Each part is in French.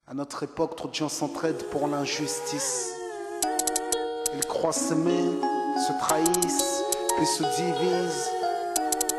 À notre époque, trop de gens s'entraident pour l'injustice. Ils croient s'aimer, se trahissent, puis se divisent.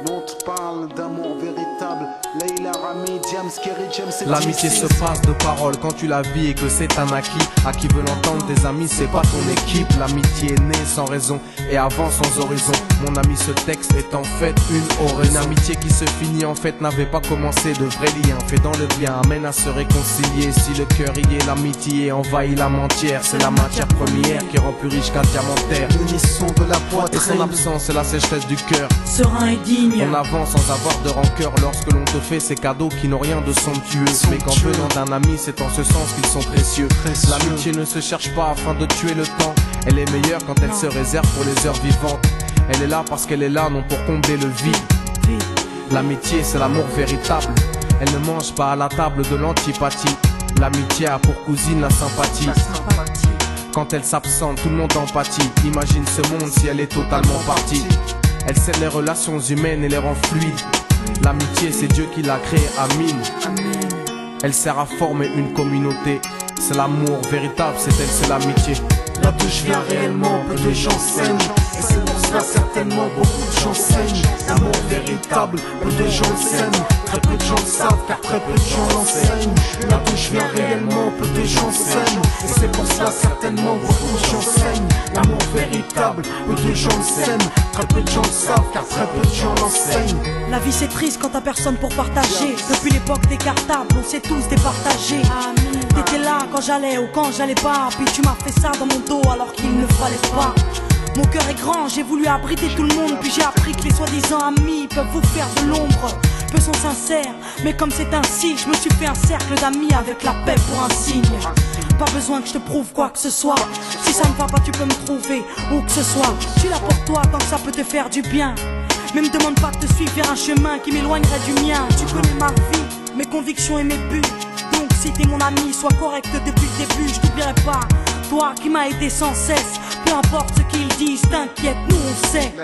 Nous on te parle d'amour véritable. Leila, Rami, Diams, Kerry, James et L'amitié se passe de paroles quand tu la vis et que c'est un acquis. À qui veut l'entendre, tes amis, c'est pas ton équipe. L'amitié est née sans raison et avance sans horizon. Mon ami, ce texte est en fait une oraison. Une amitié qui se finit en fait n'avait pas commencé. De vrais liens faits dans le bien amène à se réconcilier. Si le cœur y est, l'amitié envahit l'âme entière. C'est la matière première qui rend plus riche qu'un diamantaire. L'unisson de la Et son poitrine. absence, c'est la sécheresse du cœur. Serein et digne. On avance sans avoir de rancœur lorsque l'on te fait ces cadeaux qui n'ont rien de somptueux. Mais qu'en venant d'un ami, c'est en ce sens qu'ils sont précieux. L'amitié ne se cherche pas afin de tuer le temps. Elle est meilleure quand elle se réserve pour les heures vivantes. Elle est là parce qu'elle est là, non pour combler le vide. L'amitié, c'est l'amour véritable. Elle ne mange pas à la table de l'antipathie. L'amitié a pour cousine la sympathie. Quand elle s'absente, tout le monde empathie. Imagine ce monde si elle est totalement partie. Elle scelle les relations humaines et les rend fluides. L'amitié, c'est Dieu qui l'a créée, Amin. Elle sert à former une communauté. C'est l'amour véritable, c'est elle, c'est l'amitié. Là d'où je viens réellement, peu de gens s'aiment. Et c'est pour cela certainement beaucoup de gens saignent. L'amour véritable, peu de gens s'aiment. Très peu de gens le savent car très peu de gens l'enseignent. Là d'où je viens réellement, peu de gens s'aiment. Et c'est pour cela certainement beaucoup de gens saignent. L'amour véritable, peu de gens le s'aiment. Très peu de gens le savent car très peu de gens l'enseignent. La vie c'est triste quand t'as personne pour partager. Depuis l'époque des cartables, on s'est tous départagés. T'étais là quand j'allais ou quand j'allais pas. Puis tu m'as fait ça dans mon dos alors qu'il ne fallait pas. Mon cœur est grand, j'ai voulu abriter tout le monde. Puis j'ai appris que les soi-disant amis peuvent vous faire de l'ombre. Peu sont sincères, mais comme c'est ainsi, je me suis fait un cercle d'amis avec la paix pour un signe. Pas besoin que je te prouve quoi que ce soit. Si ça ne va pas, tu peux me trouver où que ce soit. Je suis là pour toi tant que ça peut te faire du bien. Mais me demande pas de te suivre vers un chemin qui m'éloignerait du mien. Tu connais ma vie, mes convictions et mes buts. Donc si t'es mon ami, sois correct depuis le début. Je t'oublierai pas, toi qui m'as aidé sans cesse. Peu importe ce qu'ils disent, t'inquiète, nous on sait.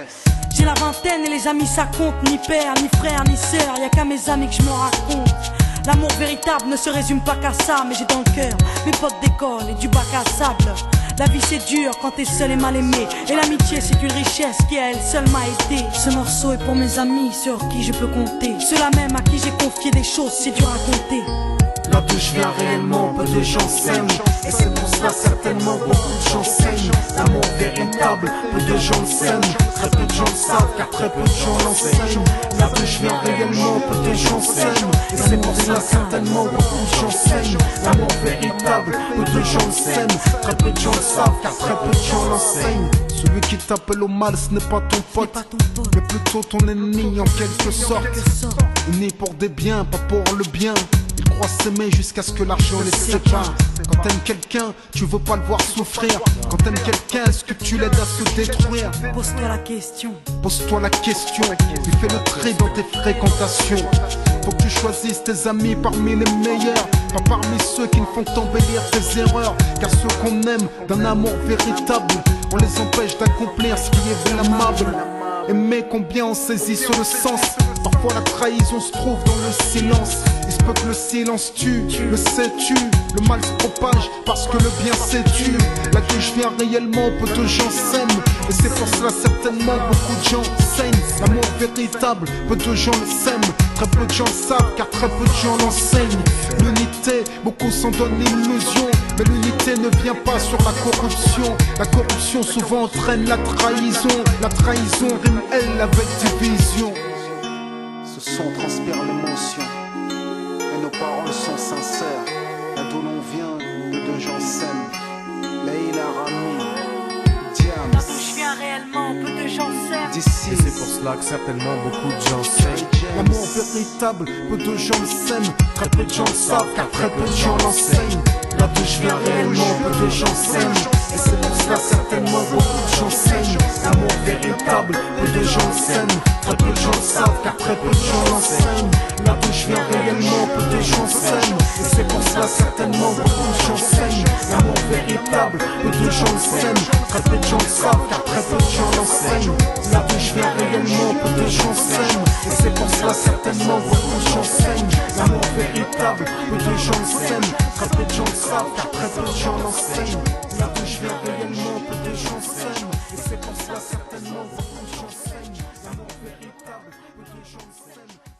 J'ai la vingtaine et les amis ça compte. Ni père, ni frère, ni sœur, y'a qu'à mes amis que je me raconte. L'amour véritable ne se résume pas qu'à ça. Mais j'ai dans le cœur mes potes d'école et du bac à sable. La vie c'est dur quand t'es seul et mal aimé. Et l'amitié c'est une richesse qui à elle seule m'a aidé. Ce morceau est pour mes amis sur qui je peux compter. Ceux-là même à qui j'ai confié des choses, c'est dur à compter. Là d'où je viens réellement, peu de gens s'aiment. Et c'est pour cela certainement beaucoup de gens saignent. L'amour véritable, peu de gens le s'aiment. Très peu de gens le savent car très peu de gens l'enseignent. Là d'où je viens réellement, peu de gens s'aiment. Et c'est pour cela certainement beaucoup de gens saignent. L'amour véritable, peu de gens le s'aiment. Très peu de gens le savent car très peu de gens l'enseignent. Celui qui t'appelle au mal, ce n'est pas ton pote, mais plutôt ton ennemi en quelque sorte. Unis pour des biens, pas pour le bien. Ils croient s'aimer jusqu'à ce que l'argent les sépare. Quand t'aimes quelqu'un, tu veux pas le voir souffrir. Quand t'aimes quelqu'un, est-ce que tu l'aides à se détruire? Pose-toi la question. Pose-toi la question, puis fais le tri dans tes fréquentations. Faut que tu choisisses tes amis parmi les meilleurs, pas parmi ceux qui ne font qu'embellir tes erreurs. Car ceux qu'on aime d'un amour véritable, on les empêche d'accomplir ce qui est blâmable. Aimer combien on saisit sur le sens. Parfois la trahison se trouve dans le silence. Il se peut que le silence tue, le sais-tu. Le mal se propage parce que le bien s'étue. Là que je viens réellement, peu de gens s'aiment. Et c'est pour cela certainement beaucoup de gens saignent. L'amour véritable, peu de gens le s'aiment. Très peu de gens le savent car très peu de gens l'enseignent. L'unité, beaucoup s'en donnent l'illusion. Mais l'unité ne vient pas sur la corruption. La corruption souvent entraîne la trahison. La trahison rime elle avec division. Ce son transpire l'émotion et nos paroles sont sincères. Là d'où l'on vient, peu de gens s'aiment. Leila, Rami, Diams. Là d'où je viens réellement, peu de gens s'aiment. D'ici, Et c'est pour cela que certainement beaucoup de gens saignent. l'amour véritable, peu de gens le s'aiment. Très peu de gens le savent car très peu de gens l'enseignent. Là d'où je viens réellement, peu de gens s'aiment. Et c'est pour cela certainement beaucoup de gens saignent. L'amour véritable, peu de gens le s'aiment. Très peu de gens le savent car très peu de gens l'enseignent. Là d'où je viens réellement, peu de gens s'aiment. Et c'est pour cela certainement beaucoup de gens saignent. L'amour véritable, peu de gens le s'aiment. Très peu de gens le savent car très peu de gens l'enseignent. Là d'où je viens réellement, peu de gens s'aiment. Et c'est pour cela certainement beaucoup de gens saignent. L'amour véritable, peu de gens le s'aiment. Très peu de gens savent car très peu de gens l'enseignent. Là où je viens réellement, peu de gens s'aiment. Et c'est pour cela certainement beaucoup de gens saignent. L'amour véritable, peu de gens s'aiment.